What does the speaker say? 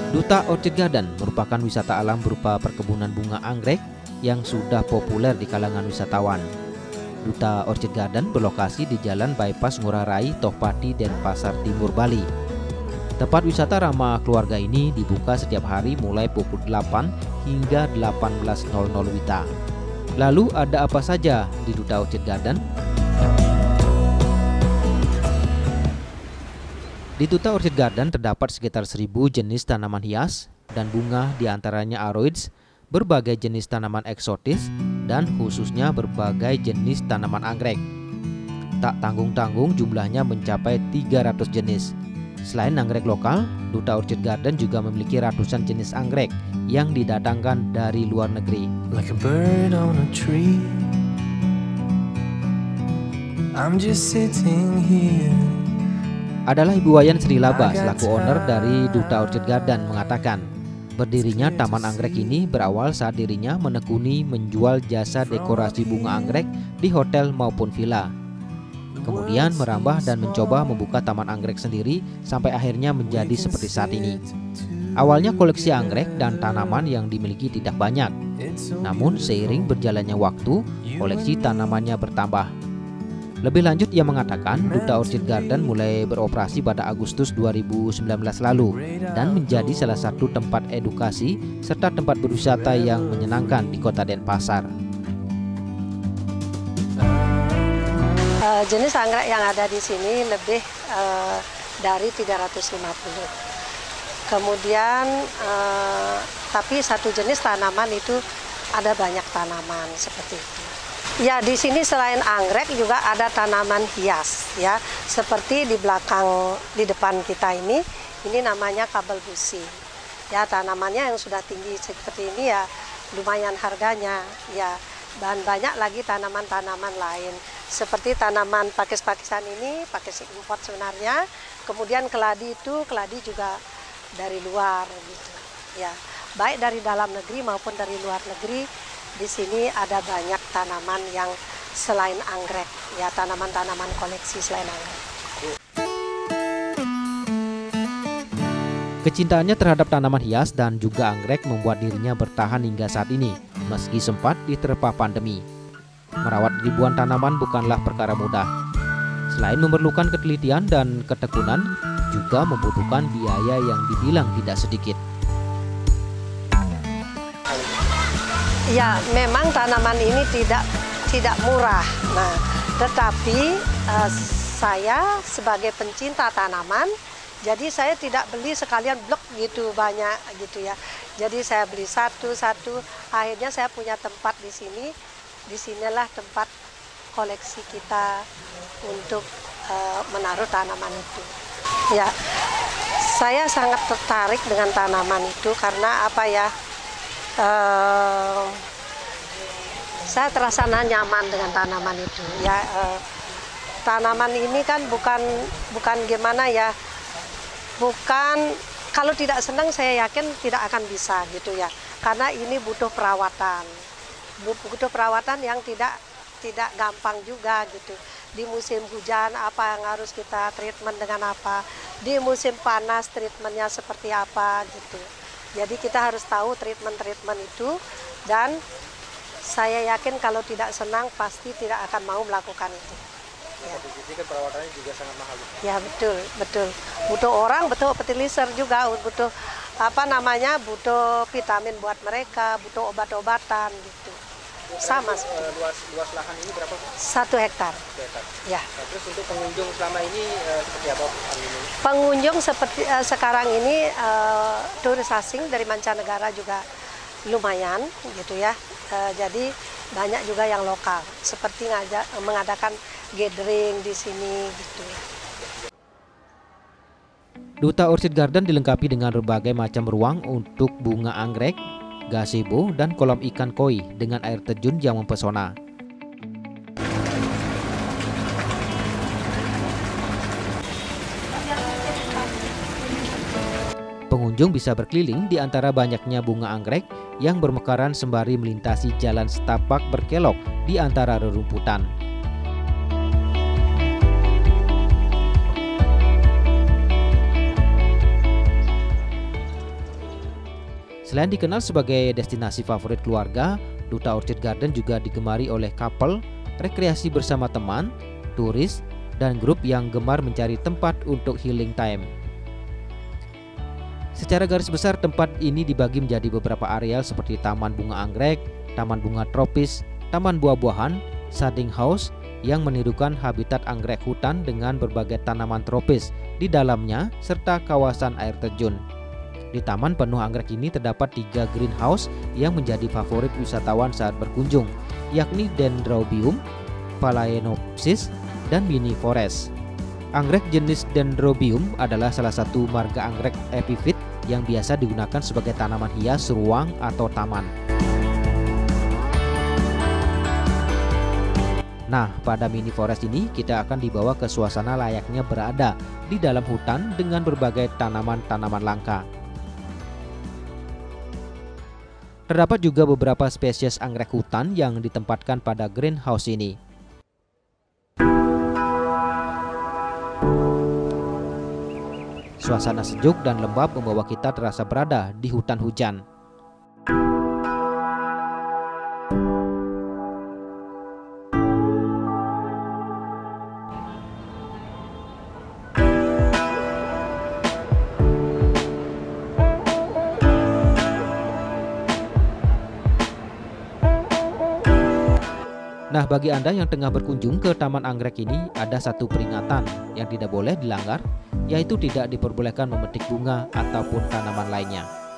Duta Orchid Garden merupakan wisata alam berupa perkebunan bunga anggrek yang sudah populer di kalangan wisatawan. Duta Orchid Garden berlokasi di Jalan Bypass Ngurah Rai, Tohpati, Denpasar Timur, Bali. Tempat wisata ramah keluarga ini dibuka setiap hari mulai pukul 8 hingga 18.00 WITA. Lalu ada apa saja di Duta Orchid Garden? Di Duta Orchid Garden terdapat sekitar 1.000 jenis tanaman hias dan bunga, diantaranya aroids, berbagai jenis tanaman eksotis, dan khususnya berbagai jenis tanaman anggrek. Tak tanggung-tanggung jumlahnya mencapai 300 jenis. Selain anggrek lokal, Duta Orchid Garden juga memiliki ratusan jenis anggrek yang didatangkan dari luar negeri. Like a bird on a tree, I'm just sitting here. Adalah Ibu Wayan Sri Laba selaku owner dari Duta Orchid Garden mengatakan, berdirinya taman anggrek ini berawal saat dirinya menekuni menjual jasa dekorasi bunga anggrek di hotel maupun villa. Kemudian merambah dan mencoba membuka taman anggrek sendiri sampai akhirnya menjadi seperti saat ini. Awalnya koleksi anggrek dan tanaman yang dimiliki tidak banyak. Namun seiring berjalannya waktu, koleksi tanamannya bertambah. Lebih lanjut, ia mengatakan Duta Orchid Garden mulai beroperasi pada Agustus 2019 lalu dan menjadi salah satu tempat edukasi serta tempat berwisata yang menyenangkan di kota Denpasar. Jenis anggrek yang ada di sini lebih dari 350. Kemudian, tapi satu jenis tanaman itu ada banyak tanaman seperti itu. Ya, di sini selain anggrek juga ada tanaman hias ya, seperti di belakang, di depan kita ini namanya kabel busi. Ya, tanamannya yang sudah tinggi seperti ini ya lumayan harganya ya. Dan banyak lagi tanaman-tanaman lain seperti tanaman pakis-pakisan ini, pakis import sebenarnya. Kemudian keladi juga dari luar gitu ya. Baik dari dalam negeri maupun dari luar negeri. Di sini ada banyak tanaman yang selain anggrek, ya tanaman-tanaman koleksi selain anggrek. Kecintaannya terhadap tanaman hias dan juga anggrek membuat dirinya bertahan hingga saat ini, meski sempat diterpa pandemi. Merawat ribuan tanaman bukanlah perkara mudah. Selain memerlukan ketelitian dan ketekunan, juga membutuhkan biaya yang dibilang tidak sedikit. Ya, memang tanaman ini tidak murah. Nah, tetapi saya sebagai pencinta tanaman, jadi saya tidak beli sekalian blok gitu banyak gitu ya. Jadi saya beli satu-satu. Akhirnya saya punya tempat di sini. Di sinilah tempat koleksi kita untuk menaruh tanaman itu. Ya, saya sangat tertarik dengan tanaman itu karena apa ya? Saya terasa nyaman dengan tanaman itu ya. Tanaman ini kan bukan gimana ya, bukan kalau tidak senang saya yakin tidak akan bisa gitu ya, karena ini butuh perawatan yang tidak gampang juga gitu. Di musim hujan apa yang harus kita treatment dengan apa, di musim panas treatmentnya seperti apa gitu. Jadi kita harus tahu treatment itu, dan saya yakin kalau tidak senang pasti tidak akan mau melakukan itu. Ya. Satu sisi kan perawatannya juga sangat mahal. Ya betul. Butuh orang, butuh fertilizer juga, butuh butuh vitamin buat mereka, butuh obat-obatan gitu. Sama seperti luas lahan ini berapa? 1 hektar. 1 hektar. Ya. Nah, terus untuk pengunjung selama ini seperti apa? Pengunjung seperti sekarang ini turis asing dari mancanegara juga lumayan gitu ya. Jadi banyak juga yang lokal, seperti mengadakan gathering di sini gitu. Duta Orchid Garden dilengkapi dengan berbagai macam ruang untuk bunga anggrek, gazebo, dan kolam ikan koi dengan air terjun yang mempesona. Pengunjung bisa berkeliling di antara banyaknya bunga anggrek yang bermekaran sembari melintasi jalan setapak berkelok di antara rerumputan. Selain dikenal sebagai destinasi favorit keluarga, Duta Orchid Garden juga digemari oleh couple, rekreasi bersama teman, turis, dan grup yang gemar mencari tempat untuk healing time. Secara garis besar tempat ini dibagi menjadi beberapa areal seperti taman bunga anggrek, taman bunga tropis, taman buah-buahan, shading house yang menirukan habitat anggrek hutan dengan berbagai tanaman tropis di dalamnya serta kawasan air terjun. Di taman penuh anggrek ini terdapat 3 greenhouse yang menjadi favorit wisatawan saat berkunjung, yakni Dendrobium, Phalaenopsis, dan Mini Forest. Anggrek jenis Dendrobium adalah salah satu marga anggrek epifit yang biasa digunakan sebagai tanaman hias ruang atau taman. Nah, pada Mini Forest ini kita akan dibawa ke suasana layaknya berada di dalam hutan dengan berbagai tanaman-tanaman langka. Terdapat juga beberapa spesies anggrek hutan yang ditempatkan pada greenhouse ini. Suasana sejuk dan lembab membawa kita terasa berada di hutan hujan. Nah, bagi Anda yang tengah berkunjung ke Taman Anggrek ini, ada satu peringatan yang tidak boleh dilanggar, yaitu tidak diperbolehkan memetik bunga ataupun tanaman lainnya.